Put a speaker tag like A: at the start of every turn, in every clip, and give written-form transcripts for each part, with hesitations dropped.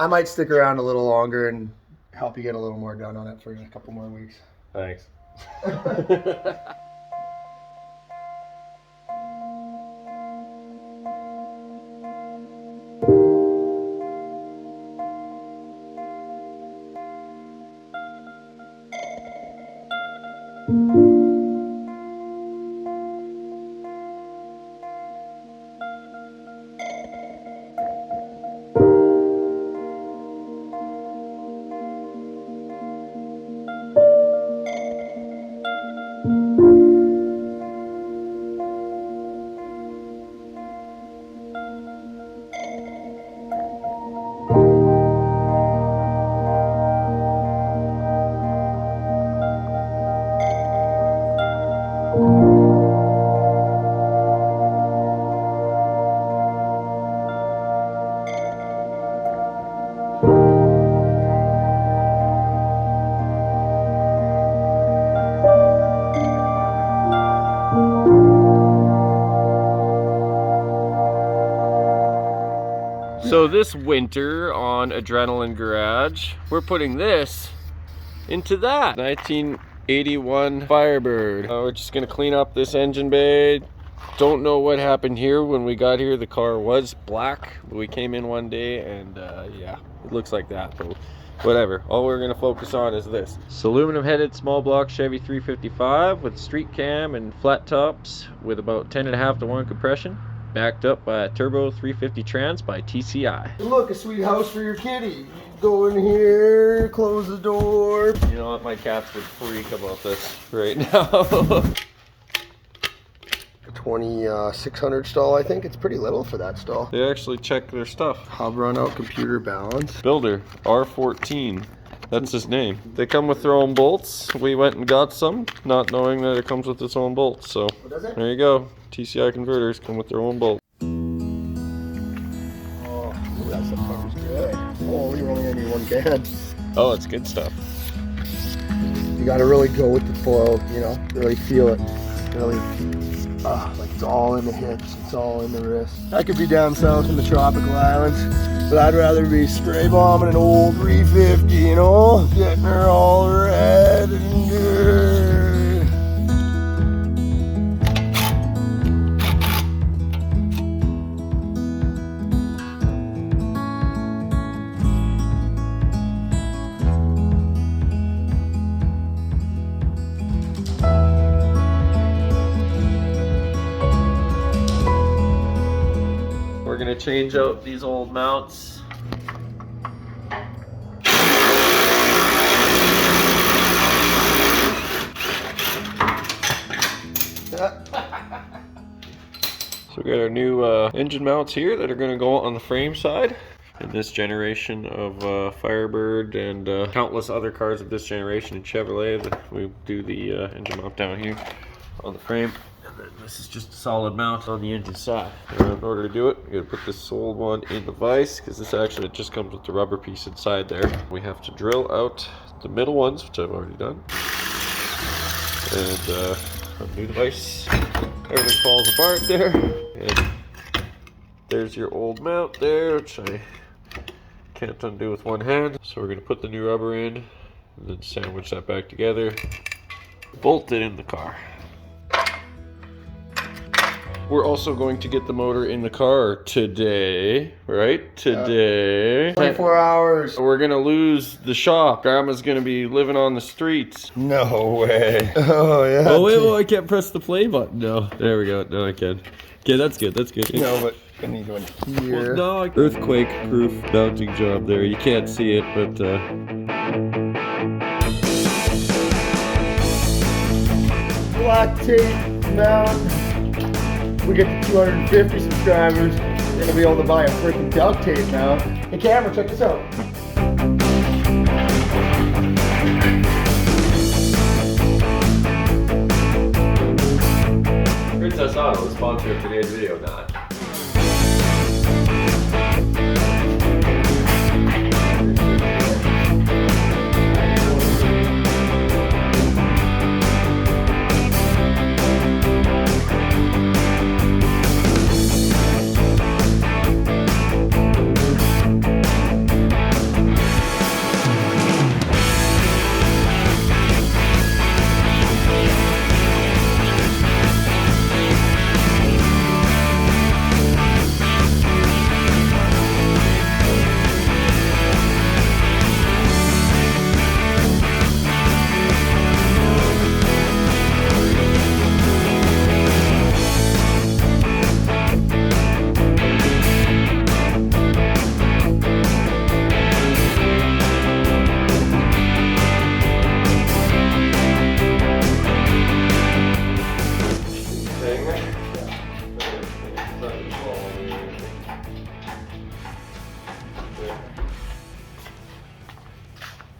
A: I might stick around a little longer and help you get a little more done on it for a couple more weeks.
B: Thanks. So this winter on Adrenaline Garage, we're putting this into that 1981 Firebird. We're just gonna clean up this engine bay. Don't know what happened here. When we got here, the car was black. We came in one day and yeah, it looks like that, but whatever. All we're gonna focus on is this. It's aluminum headed small block Chevy 355 with street cam and flat tops with about 10.5 to 1 compression. Backed up by a turbo 350 trans by TCI.
A: Look, a sweet house for your kitty. Go in here, close the door.
B: You know what? My cats would freak about this right now.
A: 2600 stall, I think. It's pretty little for that stall.
B: They actually check their stuff.
A: Hub run out, computer balance.
B: Builder R14. That's his name. They come with their own bolts. We went and got some, not knowing that it comes with its own bolts. So there you go. TCI converters come with their own bolt.
A: Oh, that stuff fucker's good. Oh, you're only gonna need 1 can.
B: Oh, it's good stuff.
A: You gotta really go with the flow, you know, really feel it. Really, like it's all in the hips, it's all in the wrist. I could be down south in the tropical islands, but I'd rather be spray bombing an old 350, you know, getting her all red and good.
B: We're gonna change out these old mounts. So we got our new engine mounts here that are gonna go on the frame side. In this generation of Firebird and countless other cars of this generation in Chevrolet, we do the engine mount down here on the frame. And then this is just a solid mount on the engine side. And in order to do it, you gotta put this old one in the vise, because this actually just comes with the rubber piece inside there. We have to drill out the middle ones, which I've already done. And undo the vise. Everything falls apart there. And there's your old mount there, which I can't undo with one hand. So we're gonna put the new rubber in, and then sandwich that back together. Bolt it in the car. We're also going to get the motor in the car today, right? Today.
A: 24 hours.
B: We're gonna lose the shop. Grandma's gonna be living on the streets.
A: No way. Oh, yeah.
B: Oh, wait, well, I can't press the play button. No, there we go. No, I can. Okay, that's good, that's good.
A: No, but I need one here.
B: Well, no, earthquake-proof mounting job there. You can't see it, but
A: Black tape mount. We get to 250 subscribers, we're gonna be able to buy a freaking duct tape now. Hey camera, check this out.
B: Princess Auto, the sponsor of today's video, not.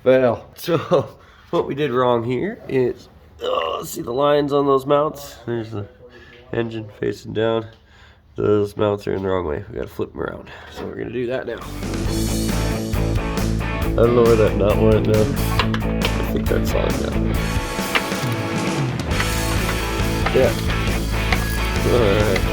B: Fail. So what we did wrong here is, see the lines on those mounts? There's the engine facing down. Those mounts are in the wrong way. We gotta flip them around. So we're gonna do that now. I don't know where that knot went now. I think that's on now. Yeah. Alright.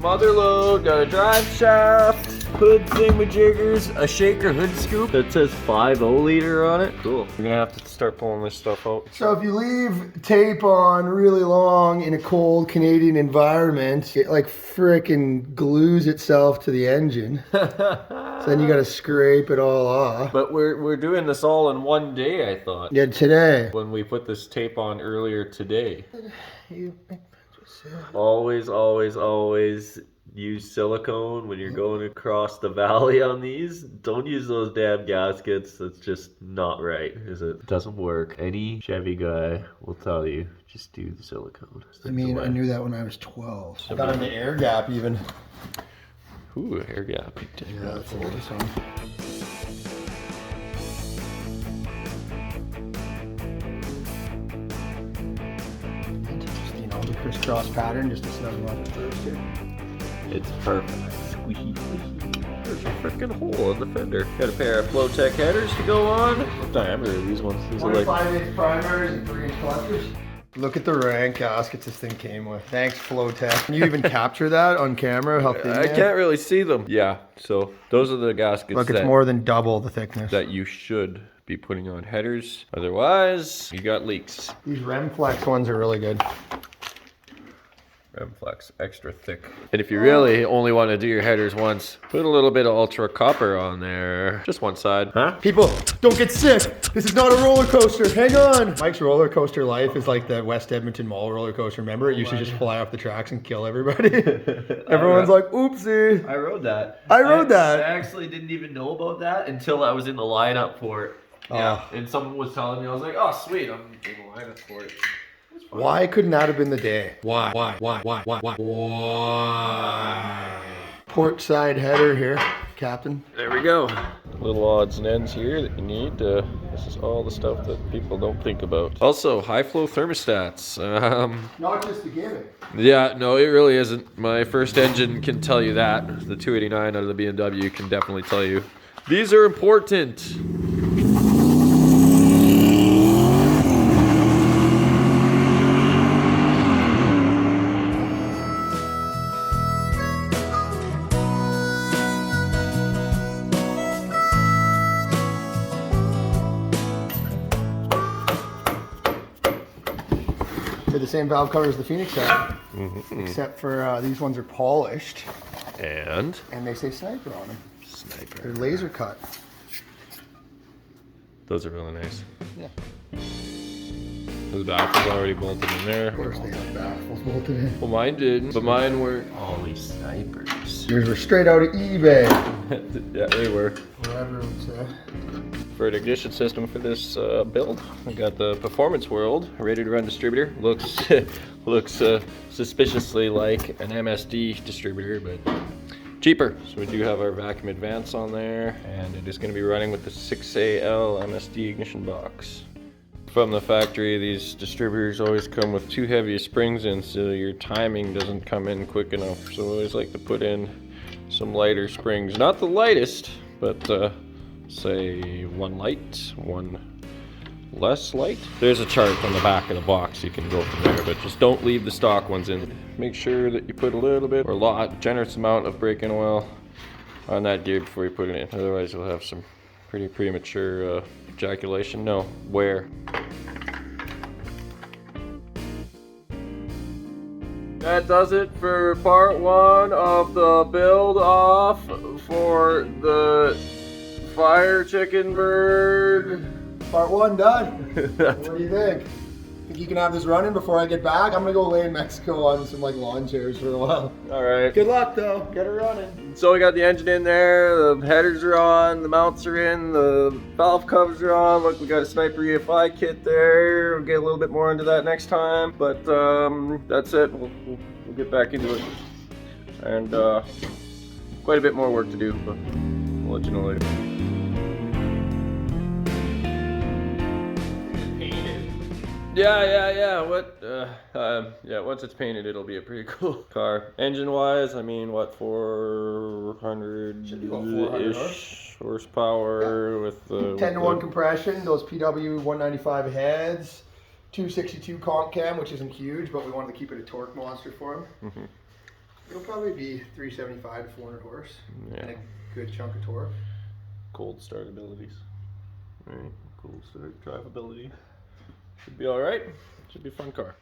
B: Mother load, got a drive shaft, hood thingamajiggers, a shaker hood scoop that says 5.0 liter on it. Cool. We're gonna have to start pulling this stuff out.
A: So if you leave tape on really long in a cold Canadian environment, it like frickin' glues itself to the engine. So then you gotta scrape it all off.
B: But we're doing this all in one day, I thought.
A: Yeah, today.
B: When we put this tape on earlier today. Always, always, always use silicone when you're going across the valley on these. Don't use those damn gaskets. That's just not right, is it? It doesn't work. Any Chevy guy will tell you, just do the silicone.
A: I mean, I knew that when I was 12. I got an air gap even.
B: Ooh, air gap.
A: Yeah, that's a nice one. Crisscross pattern just to snuggle up first here.
B: It's perfect. Squeaky, squeaky. There's a freaking hole in the fender. Got a pair of Flowtech headers to go on. What diameter are these ones? These are like
A: 25-inch primaries and 3-inch collectors. Look at the rank gaskets this thing came with. Thanks, Flowtech. Can you even capture that on camera? How thin
B: I can't really see them. Yeah, so those are the gaskets.
A: Look, it's more than double the thickness.
B: That you should be putting on headers. Otherwise, you got leaks.
A: These Remflex ones are really good.
B: Remflex, extra thick. And if you really only want to do your headers once, put a little bit of ultra copper on there. Just one side. Huh?
A: People, don't get sick. This is not a roller coaster. Hang on. Mike's roller coaster life is like the West Edmonton Mall roller coaster. Remember? It used to just fly off the tracks and kill everybody. Everyone's like, oopsie.
B: I rode that.
A: I rode that.
B: I actually didn't even know about that until I was in the lineup for it. Yeah. And someone was telling me, I was like, oh, sweet, I'm in the lineup for it.
A: Why couldn't that have been the day? Why? Port side header here, Captain.
B: There we go. Little odds and ends here that you need. This is all the stuff that people don't think about. Also, high flow thermostats.
A: Not just a gimmick.
B: Yeah, no, it really isn't. My first engine can tell you that. The 289 out of the BMW can definitely tell you. These are important.
A: The same valve cover as the Phoenix had, except for these ones are polished,
B: and
A: they say Sniper on them.
B: Sniper.
A: They're laser cut.
B: Those are really nice.
A: Yeah.
B: The baffles already bolted in there.
A: Of course they have baffles bolted in.
B: Well, mine didn't, but mine were always Snipers.
A: Yours were straight out of eBay.
B: Yeah, they were.
A: Whatever it said.
B: For an ignition system for this build, I got the Performance World ready to run distributor. Looks suspiciously like an MSD distributor, but cheaper. So we do have our vacuum advance on there, and it is going to be running with the 6AL MSD ignition box. From the factory, these distributors always come with too heavy springs in, so your timing doesn't come in quick enough. So I always like to put in some lighter springs. Not the lightest, but say one light, one less light. There's a chart on the back of the box, you can go from there, but just don't leave the stock ones in. Make sure that you put a little bit or a lot, generous amount of brake-in oil on that gear before you put it in. Otherwise you'll have some pretty premature ejaculation. No, wear. That does it for part one of the build off for the Fire Chicken Bird.
A: Part one done. What do you think? you can have this running before I get back. I'm gonna go lay in Mexico on some like lawn chairs for a while.
B: All right.
A: Good luck though. Get it running.
B: So we got the engine in there, the headers are on, the mounts are in, the valve covers are on. Look, we got a Sniper EFI kit there. We'll get a little bit more into that next time, but that's it. We'll get back into it. And quite a bit more work to do, but we'll let you know later. Yeah. Once it's painted, it'll be a pretty cool car. Engine-wise, I mean, what, 400-ish horsepower with the
A: 10-to-1 compression. Those PW 195 heads, 262 comp cam, which isn't huge, but we wanted to keep it a torque monster for him. It'll probably be 375 to 400 horse, and a good chunk of torque.
B: Cold start abilities. All right, cold start drivability. Should be all right. Should be a fun car.